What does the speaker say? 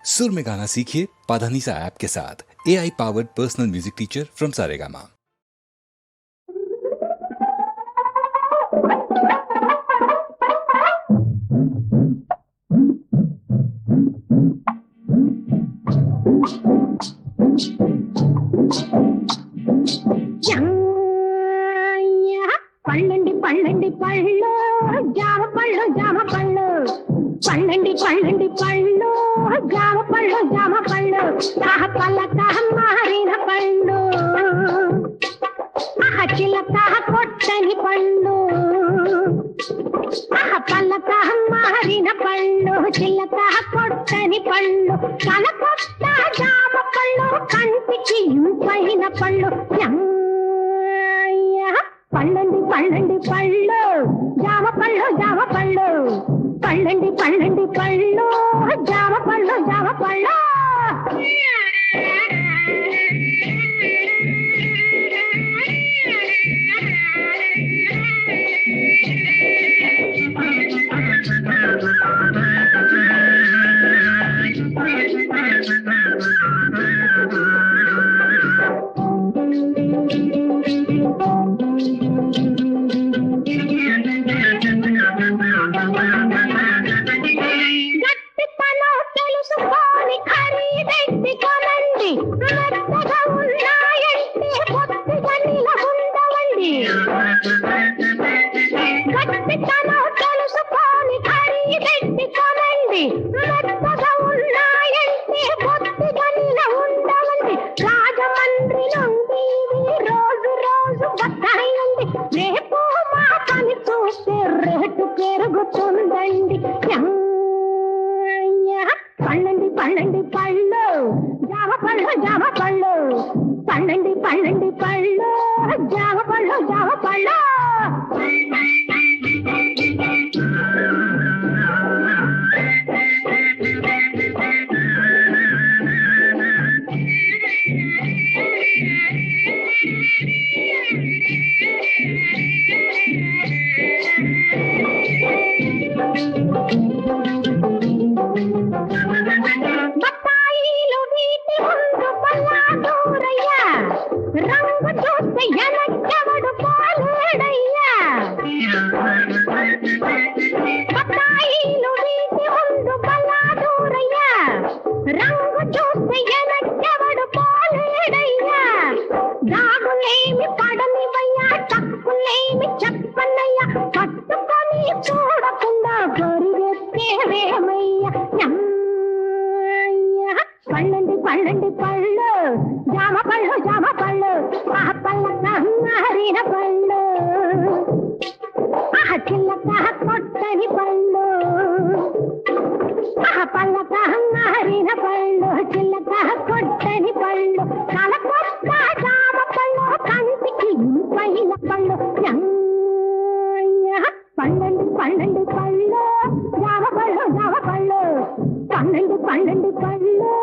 सुर में गाना सीखिए पाधानीसा ऐप के साथ। AI powered personal music teacher from Saregama. పళ్ళండి పళ్ళండి పళ్ళు జామ పళ్ళు జామ పళ్ళు పళ్ళండి పళ్ళండి పళ్ళు జామ పళ్ళు జామ పళ్ళు ఆహ పల్లక మారిన పళ్ళు ఆహ చిలక కొట్టని పళ్ళు ఆహ పల్లక మారిన పళ్ళు చిలక కొట్టని పళ్ళు కనకొట్ట జామ పళ్ళు కంటికి ఇంపైన పళ్ళు పళ్ళండి పళ్ళండి పళ్ళు జామ పళ్ళు జామ పళ్ళు పళ్ళండి పళ్ళండి పళ్ళు జామ పళ్ళు జామ పళ్ళు పళ్ళండి పళ్ళండి పళ్ళు జామ పళ్ళు జామ పళ్ళు పళ్ళండి పళ్ళండి పళ్ళు జామ పళ్ళు జామ పళ్ళు బత్తాయిలు వీటి ముందు పల్లాదూరయ్యా రంగు చూస్తే ఎనకెవడు పోలేడయ్యా బత్తాయిలు వీటి ముందు పల్లాదూరయ్యా రంగు చూస్తే ఎనకెవడు పోలేడయ్యా దాగులేమి పడనివయ్యా తక్కులేమి చెప్పనయ్యా పట్టుకొని చూడకుండా పరిగెత్తేవేమయ్యా పళ్ళండి పళ్ళండి పళ్ళు జామ పళ్ళు జామ పళ్ళు ఆ పళ్ళక మారిన పళ్ళు ఆ చిల్లక కొట్టని పళ్ళు ఆ పళ్ళక మారిన పళ్ళు చిల్లక కొట్టని పళ్ళు కలకొట్ట జామ పళ్ళు కంటికి ఇంపైన పళ్ళు పళ్ళండి పళ్ళండి పళ్ళు జామ పళ్ళు జామ పళ్ళు పళ్ళండి పళ్ళండి పళ్ళు